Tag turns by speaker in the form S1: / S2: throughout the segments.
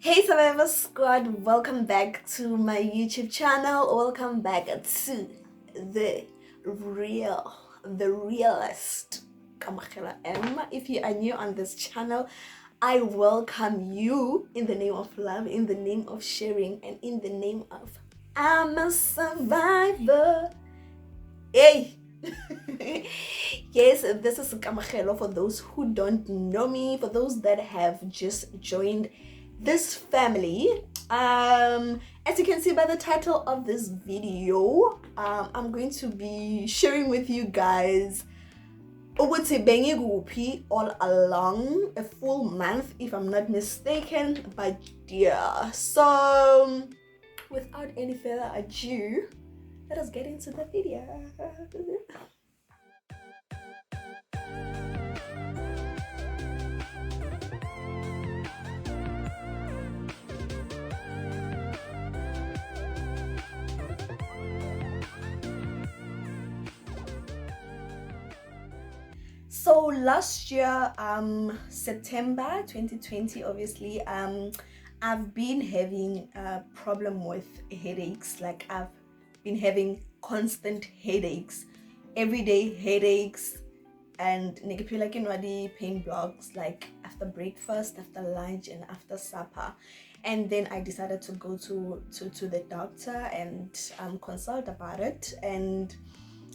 S1: Hey Survivor Squad, welcome back to my YouTube channel. Welcome back to the realist Kamogelo M. If you are new on this channel, I welcome you in the name of love, in the name of sharing, and in the name of I'm a survivor. Hey! Yes, this is Kamogelo for those who don't know me, for those that have just joined this family. As you can see by the title of this video, I'm going to be sharing with you guys ukuthi bengikuphi all along, a full month if I'm not mistaken, but yeah. So without any further ado, let us get into the video. So last year, September 2020, obviously, I've been having a problem with headaches. Like I've been having constant headaches, everyday headaches, and like pain blocks like after breakfast, after lunch, and after supper. And then I decided to go to the doctor and consult about it. And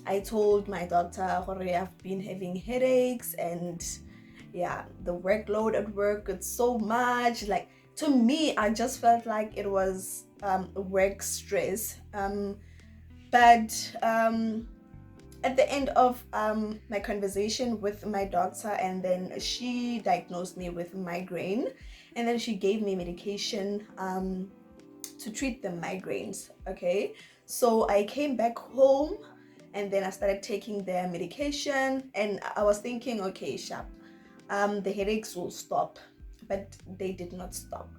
S1: I told my doctor I've been having headaches, and yeah, the workload at work it's so much. Like to me, I just felt like it was work stress. But at the end of my conversation with my doctor, and then she diagnosed me with migraine, and then she gave me medication to treat the migraines. Okay, so I came back home and then I started taking their medication, and I was thinking, okay, sharp, the headaches will stop, but they did not stop.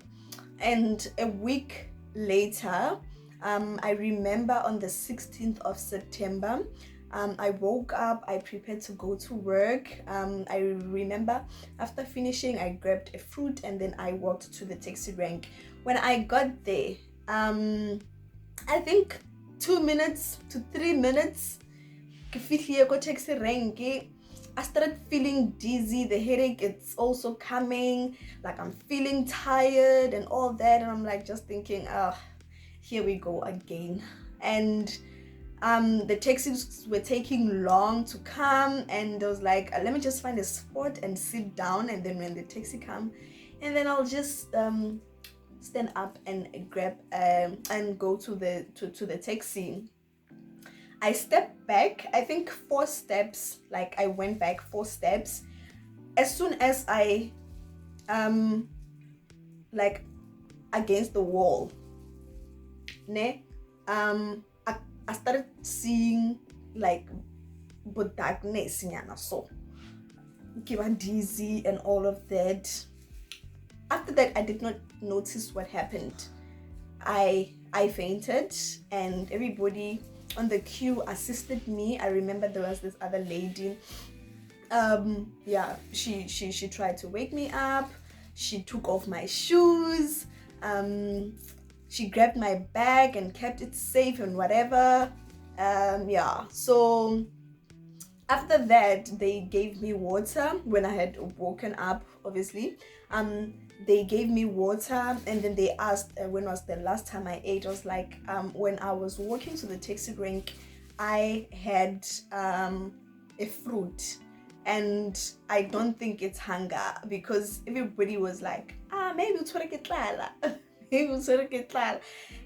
S1: And a week later, I remember on the 16th of September, I woke up, I prepared to go to work. I remember after finishing, I grabbed a fruit and then I walked to the taxi rank. When I got there, I think 2 minutes to 3 minutes, taxi rank, I started feeling dizzy, the headache it's also coming, like I'm feeling tired and all that, and I'm like just thinking, oh, here we go again. And the taxis were taking long to come, and I was like, let me just find a spot and sit down, and then when the taxi come, and then I'll just stand up and grab and go to the taxi. I stepped back, I think 4 steps, like I went back 4 steps. As soon as I like against the wall, I started seeing like darkness, so I'm dizzy and all of that. After that, I did not notice what happened. I fainted, and everybody on the queue assisted me. I remember there was this other lady. She tried to wake me up. She took off my shoes. She grabbed my bag and kept it safe and whatever. So after that, they gave me water when I had woken up, obviously. They gave me water, and then they asked when was the last time I ate. I was like, when I was walking to the taxi rank, I had a fruit, and I don't think it's hunger, because everybody was like, maybe it's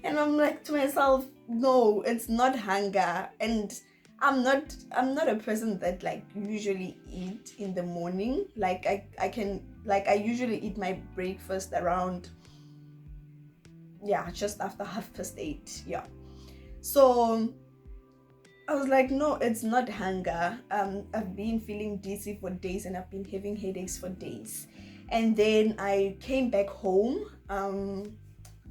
S1: and I'm like to myself, no, it's not hunger. And I'm not a person that like usually eat in the morning. Like I can, like I usually eat my breakfast around just after 8:30. So I was like, no, it's not hunger. I've been feeling dizzy for days, and I've been having headaches for days. And then I came back home.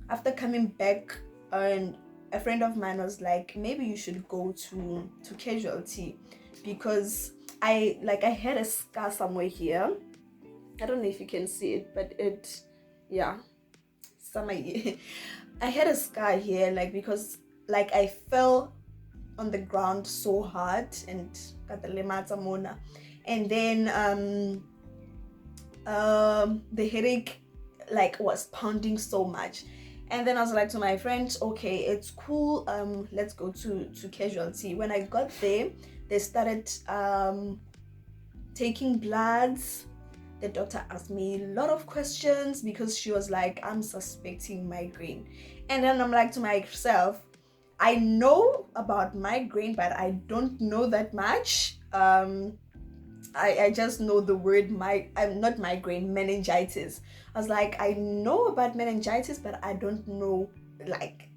S1: After coming back, and a friend of mine was like, maybe you should go to casualty, because I had a scar somewhere here. I don't know if you can see it, but summer year. I had a scar here, like, because like I fell on the ground so hard and got the lemata mona, and then the headache like was pounding so much. And then I was like to my friend, okay, it's cool, let's go to casualty. When I got there, they started taking bloods. The doctor asked me a lot of questions because she was like, I'm suspecting migraine. And then I'm like to myself, I know about migraine, but I don't know that much. I just know the word I'm not migraine, meningitis. I was like, I know about meningitis, but I don't know like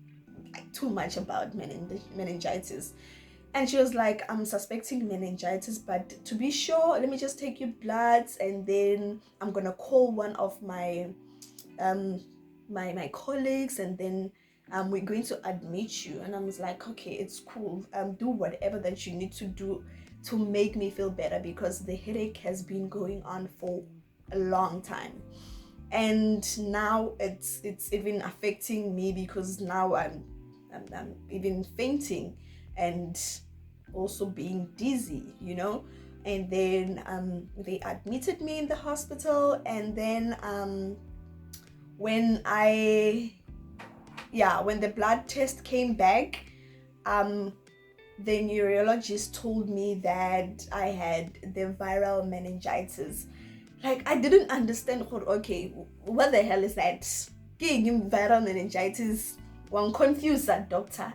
S1: too much about meningitis. And she was like, I'm suspecting meningitis, but to be sure, let me just take your bloods, and then I'm gonna call one of my my colleagues, and then we're going to admit you. And I was like, okay, it's cool, do whatever that you need to do to make me feel better, because the headache has been going on for a long time, and now it's even affecting me, because now I'm even fainting and also being dizzy, you know. And then they admitted me in the hospital, and then when the blood test came back, the neurologist told me that I had the viral meningitis. Like, I didn't understand, okay, what the hell is that? Viral meningitis. One confused that doctor.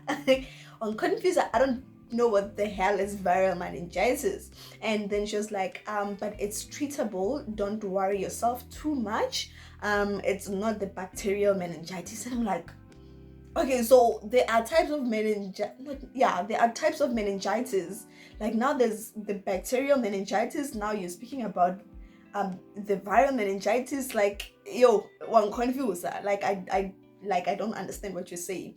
S1: One confused. I don't know what the hell is viral meningitis. And then she was like, but it's treatable. Don't worry yourself too much. It's not the bacterial meningitis. And I'm like, okay, so there are types of there are types of meningitis. Like, now there's the bacterial meningitis. Now you're speaking about the viral meningitis. Like, yo, one confused. Like, I don't understand what you're saying.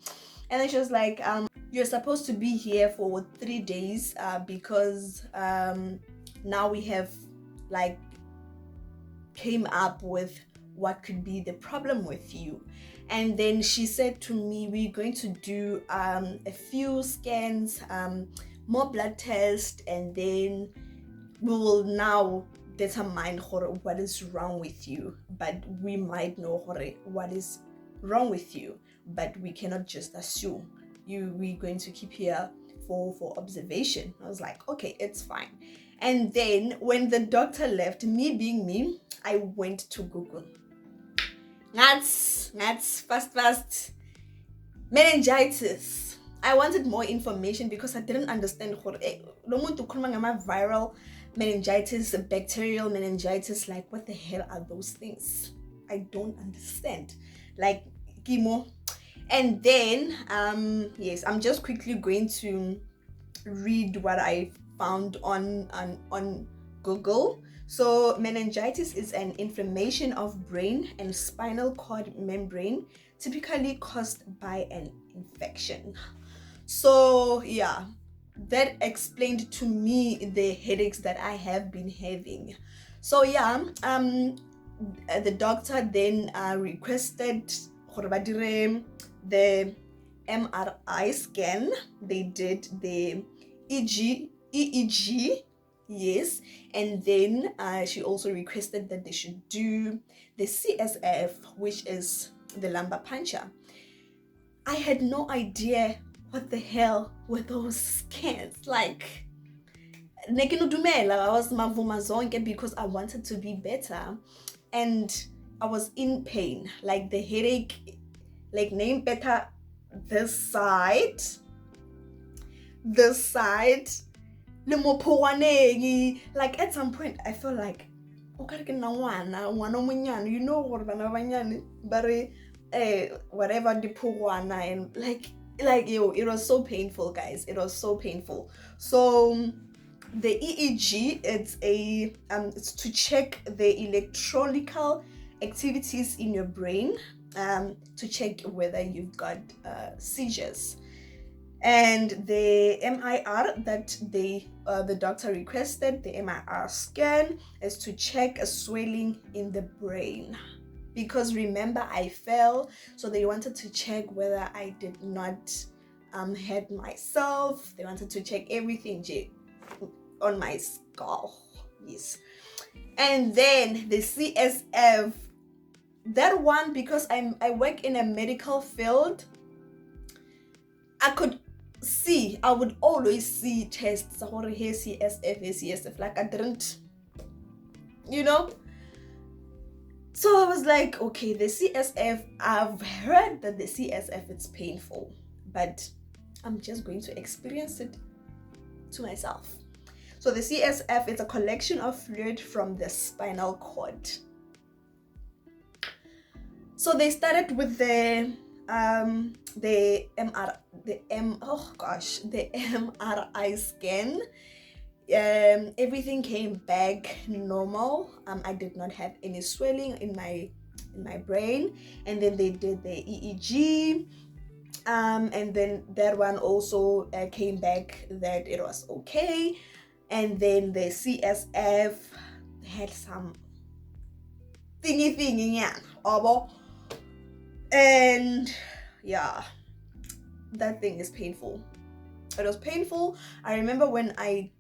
S1: And then she was like, you're supposed to be here for 3 days because now we have like came up with what could be the problem with you. And then she said to me, we're going to do a few scans, more blood tests, and then we will now determine what is wrong with you. But we might know what is wrong with you, but we cannot just assume. We're going to keep here for observation. I was like, okay, it's fine. And then when the doctor left, me being me, I went to Google. That's fast. Meningitis. I wanted more information because I didn't understand viral meningitis, bacterial meningitis. Like, what the hell are those things? I don't understand. Like, chemo. And then yes, I'm just quickly going to read what I found on Google. So meningitis is an inflammation of brain and spinal cord membrane, typically caused by an infection. So yeah, that explained to me the headaches that I have been having. So yeah, the doctor then requested the MRI scan. They did the EEG, yes, and then she also requested that they should do the CSF, which is the lumbar puncture. I had no idea what the hell were those scans. Like, I was mavuma zonke because I wanted to be better, and I was in pain. Like, the headache, like, name better, this side, like, at some point I felt like, you know whatever the puwana, and like yo, it was so painful, guys. It was so painful. So the EEG, it's to check the electrical activities in your brain, to check whether you've got seizures. And the MIR that the doctor requested, the MIR scan, is to check a swelling in the brain. because remember I fell, so they wanted to check whether I did not hurt myself. They wanted to check everything on my skull. Yes. And then the CSF, that one, because I work in a medical field, I would always see tests about CSF, like I didn't, So I was like, okay, the CSF, I've heard that the CSF is painful, but I'm just going to experience it to myself. So the CSF is a collection of fluid from the spinal cord. So they started with the MRI scan. Everything came back normal. I did not have any swelling in my brain. And then they did the EEG, and then that one also came back that it was okay. And then the CSF had some thingy, and yeah, that thing is painful. It was painful. I remember when I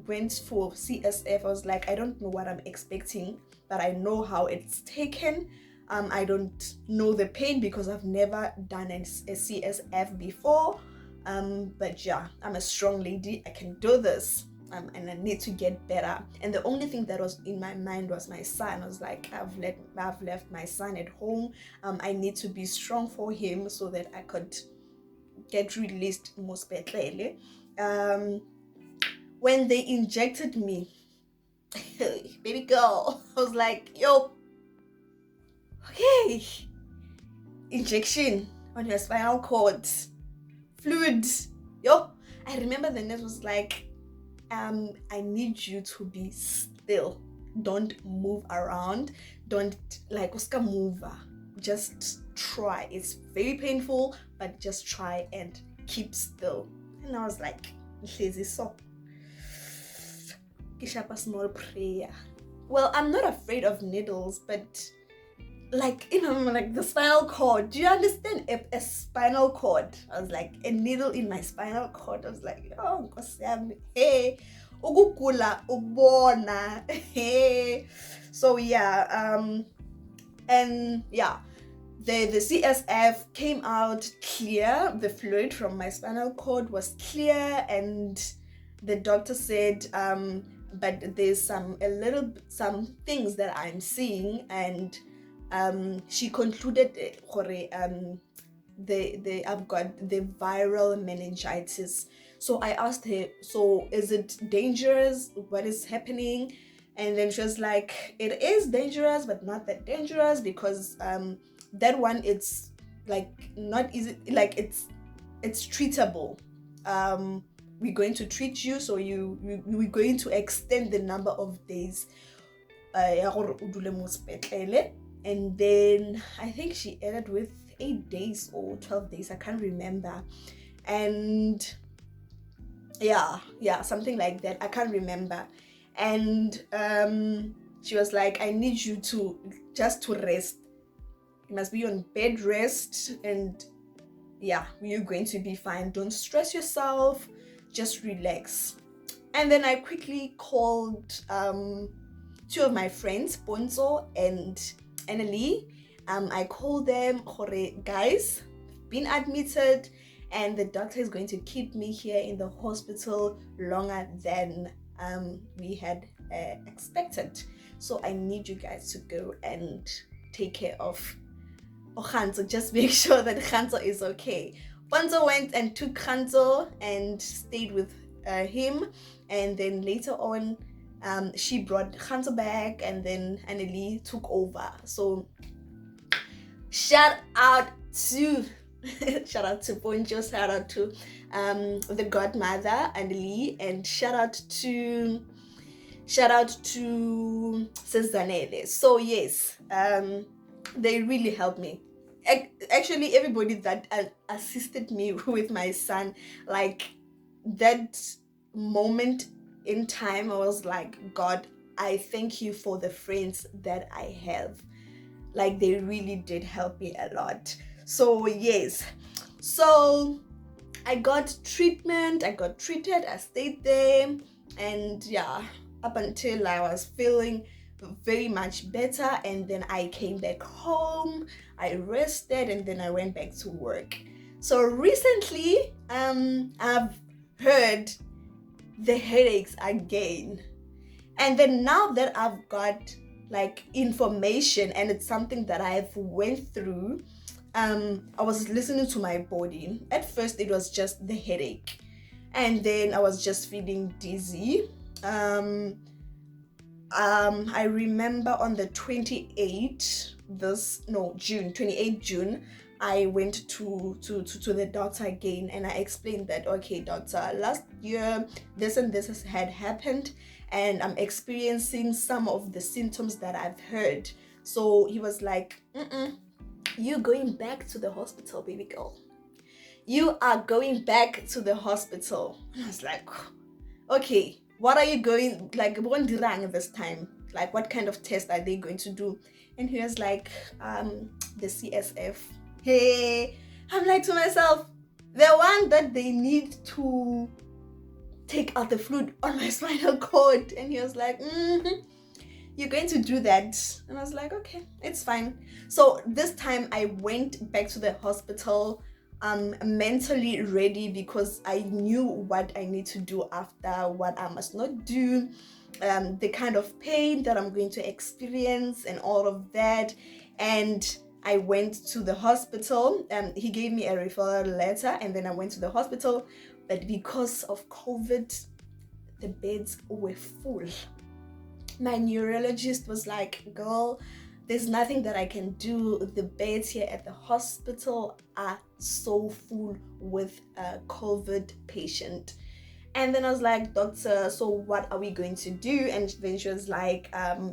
S1: went for CSF, I was like, I don't know what I'm expecting, but I know how it's taken. I don't know the pain because I've never done a CSF before. But yeah, I'm a strong lady. I can do this. And I need to get better. And the only thing that was in my mind was my son. I was like, I've left my son at home. I need to be strong for him so that I could get released most betlele. When they injected me, baby girl, I was like, yo, okay, injection on your spinal cord, fluid, yo. I remember the nurse was like, I need you to be still. Don't move around. Don't like uska move. Just try. It's very painful, but just try and keep still. And I was like, lazy so. A small prayer. Well, I'm not afraid of needles, but like the spinal cord. Do you understand a spinal cord? I was like, a needle in my spinal cord. I was like, oh, hey, ukugula ubona, hey. So yeah, and yeah, the CSF came out clear. The fluid from my spinal cord was clear, and the doctor said, but there's some things that I'm seeing, and she concluded I've got the viral meningitis. So I asked her, so is it dangerous? What is happening? And then she was like, it is dangerous, but not that dangerous, because that one, it's like not easy, like it's treatable. We're going to treat you, so we're going to extend the number of days. And then I think she ended with 8 days or 12 days, I can't remember. And yeah, something like that, I can't remember. And she was like, I need you to rest. You must be on bed rest, and yeah, you're going to be fine. Don't stress yourself, just relax. And then I quickly called 2 of my friends, Bonzo and Annalie. I called them, guys, been admitted, and the doctor is going to keep me here in the hospital longer than we had expected. So I need you guys to go and take care of Khanzo. Just make sure that Khanzo is okay. Bonzo went and took Khanzo and stayed with him, and then later on she brought Khanzo back, and then Annalie took over. So shout out to Poncho, shout out to the godmother Annalie, and shout out to Cezanele. So yes, they really helped me. Actually, everybody that assisted me with my son, like that moment in time, I was like, God, I thank you for the friends that I have. like they really did help me a lot. So yes, so I got treatment, I got treated, I stayed there, and yeah, up until I was feeling very much better, and then I came back home, I rested, and then I went back to work. So recently, I've heard the headaches again, and then now that I've got like information and it's something that I've went through, I was listening to my body. At first it was just the headache, and then I was just feeling dizzy. I remember on the 28th June, I went to the doctor again, and I explained that, okay, doctor, last year this and this had happened, and I'm experiencing some of the symptoms that I've heard. So he was like, you're going back to the hospital, baby girl. You are going back to the hospital. And I was like, okay, what are you going, like, what this time? Like, what kind of test are they going to do? And he was like, the CSF. Hey, I'm like to myself, the one that they need to take out the fluid on my spinal cord. And he was like, you're going to do that. And I was like, okay, it's fine. So this time I went back to the hospital, mentally ready, because I knew what I need to do after, what I must not do, the kind of pain that I'm going to experience and all of that. And I went to the hospital. He gave me a referral letter, and then I went to the hospital. But because of COVID, the beds were full. My neurologist was like, girl, there's nothing that I can do. The beds here at the hospital are so full with a COVID patient. And then I was like, doctor, so what are we going to do? And then she was like,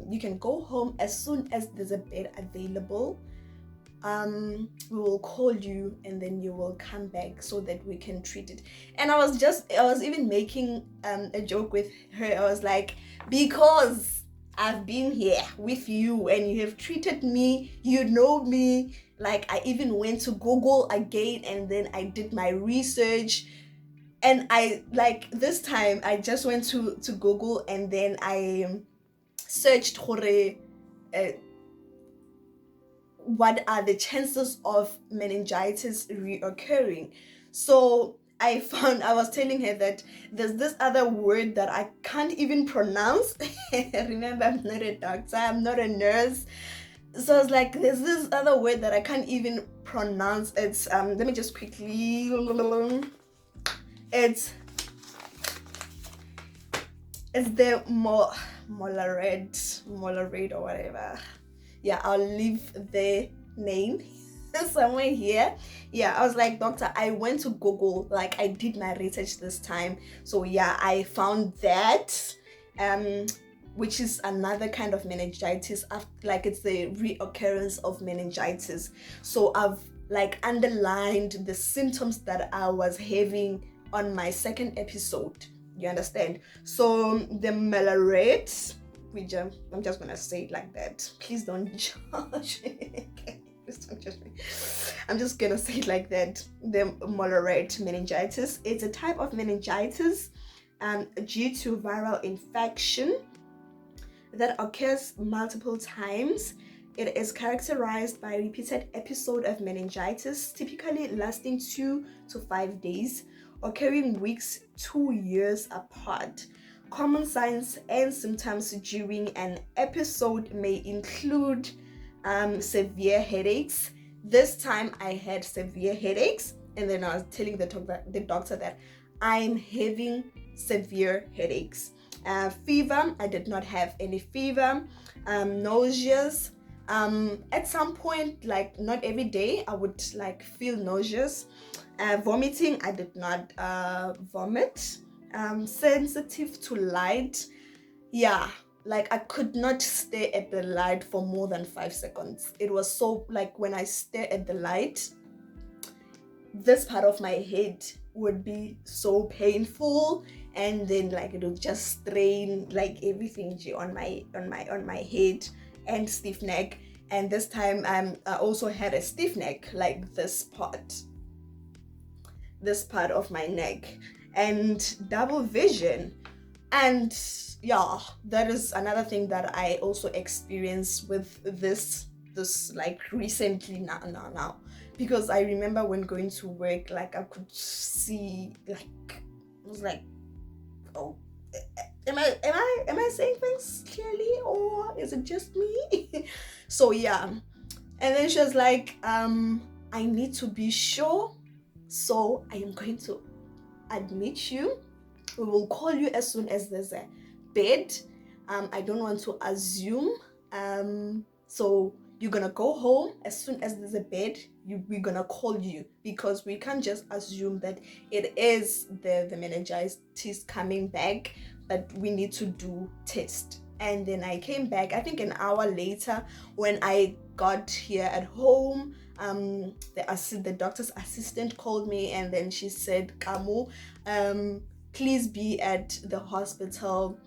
S1: you can go home as soon as there's a bed available. We will call you, and then you will come back so that we can treat it. And I was even making a joke with her. I was like, because I've been here with you and you have treated me, you know me. Like, I even went to Google again, and then I did my research. And I, like, this time I just went to Google, and then I searched what are the chances of meningitis reoccurring. So I was telling her that there's this other word that I can't even pronounce. Remember, I'm not a doctor, I'm not a nurse. So I was like, there's this other word that I can't even pronounce. It's let me just quickly, it's the molarate or whatever. Yeah, I'll leave the name somewhere here. Yeah, I was like, doctor, I went to Google, like I did my research this time. So yeah, I found that, which is another kind of meningitis, like it's the reoccurrence of meningitis. So I've like underlined the symptoms that I was having on my second episode. You understand? So the malaria, I'm just gonna say it like that. Please don't judge me. Please don't judge me. I'm just gonna say it like that. The malaria meningitis. It's a type of meningitis due to viral infection that occurs multiple times. It is characterized by repeated episode of meningitis, typically lasting 2 to 5 days, occurring weeks to years apart. Common signs and symptoms during an episode may include severe headaches. This time I had severe headaches, and then I was telling the doctor that I'm having severe headaches. Fever, I did not have any fever. Nauseous. At some point, like not every day, I would like feel nauseous. Vomiting, I did not vomit. Sensitive to light. Yeah, like I could not stare at the light for more than 5 seconds. It was so, like, when I stare at the light, this part of my head would be so painful, and then like it would just strain like everything on my head and stiff neck. and this time I also had a stiff neck, like this part of my neck, and double vision. And yeah, that is another thing that I also experienced with this like recently now, because I remember when going to work, like I could see, like I was like, oh, am I saying things clearly, or is it just me? So yeah, and then she was like, I need to be sure, so I am going to admit you. We will call you as soon as there's a bed. I don't want to assume. So you're gonna go home as soon as there's a bed. We're gonna call you, because we can't just assume that it is the meningitis coming back, but we need to do test. And then I came back, I think an hour later, when I got here at home. The doctor's assistant called me, and then she said, Kamu, please be at the hospital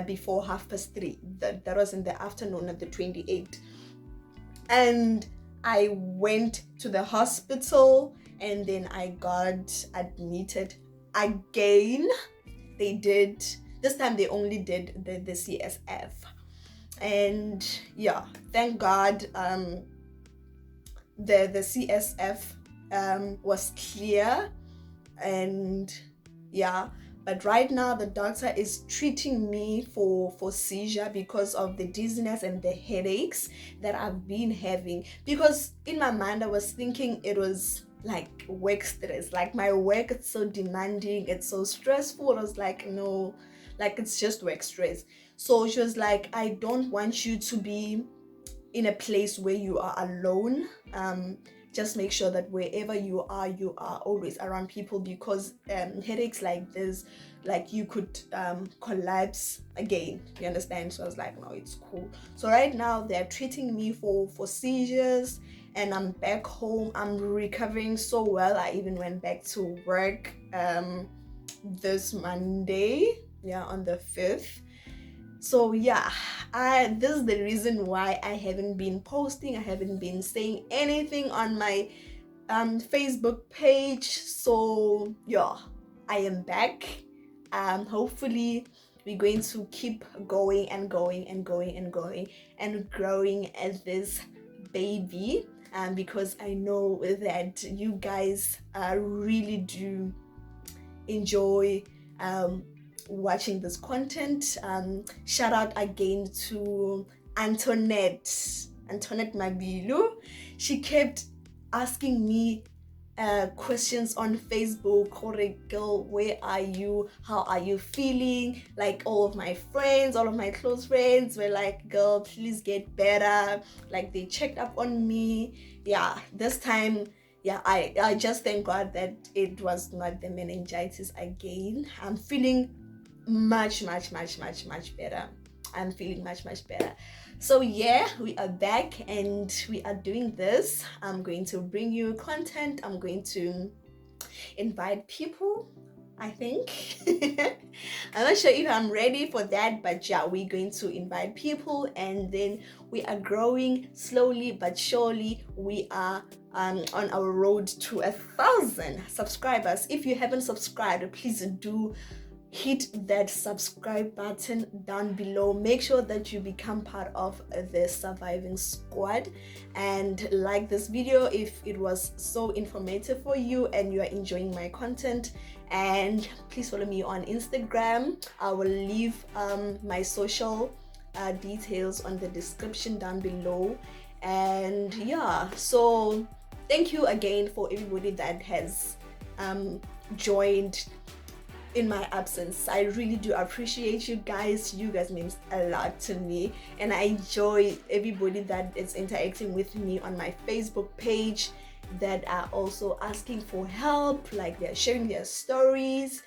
S1: before 3:30. That was in the afternoon of the 28th. And I went to the hospital, and then I got admitted again. This time they only did the CSF. And yeah, thank God the CSF was clear. And yeah, but right now the doctor is treating me for seizure because of the dizziness and the headaches that I've been having. Because in my mind I was thinking it was like work stress, like my work is so demanding, it's so stressful. I was like, no, like it's just work stress. So she was like, I don't want you to be in a place where you are alone. Just make sure that wherever you are always around people, because headaches like this, like you could collapse again, you understand? So I was like, no, it's cool. So right now they're treating me for seizures, and I'm back home. I'm recovering so well. I even went back to work this Monday, yeah, on the 5th. So yeah, this is the reason why I haven't been posting, I haven't been saying anything on my Facebook page. So yeah, I am back. Hopefully we're going to keep going and going and going and going and growing as this baby, because I know that you guys really do enjoy watching this content. Shout out again to Antoinette Mabilu. She kept asking me questions on Facebook. Girl, where are you? How are you feeling? Like all of my close friends were like, girl, please get better. Like they checked up on me. Yeah, this time, yeah, I just thank God that it was not the meningitis again. I'm feeling much better. I'm feeling much better. So yeah, we are back and we are doing this. I'm going to bring you content. I'm going to invite people, I think. I'm not sure if I'm ready for that, but yeah, we're going to invite people, and then we are growing slowly but surely. We are on our road to 1,000 subscribers. If you haven't subscribed, please do hit that subscribe button down below. Make sure that you become part of the surviving squad, and like this video if it was so informative for you and you are enjoying my content. And please follow me on Instagram. I will leave my social details on the description down below. And yeah, so thank you again for everybody that has joined in my absence. I really do appreciate you guys. You guys means a lot to me, and I enjoy everybody that is interacting with me on my Facebook page, that are also asking for help, like they're sharing their stories.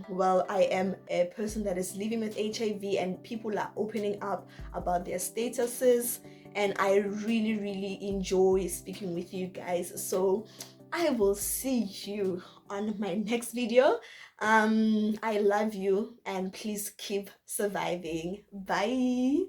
S1: Well, I am a person that is living with HIV, and people are opening up about their statuses, and I really enjoy speaking with you guys. So I will see you on my next video. I love you, and please keep surviving. Bye.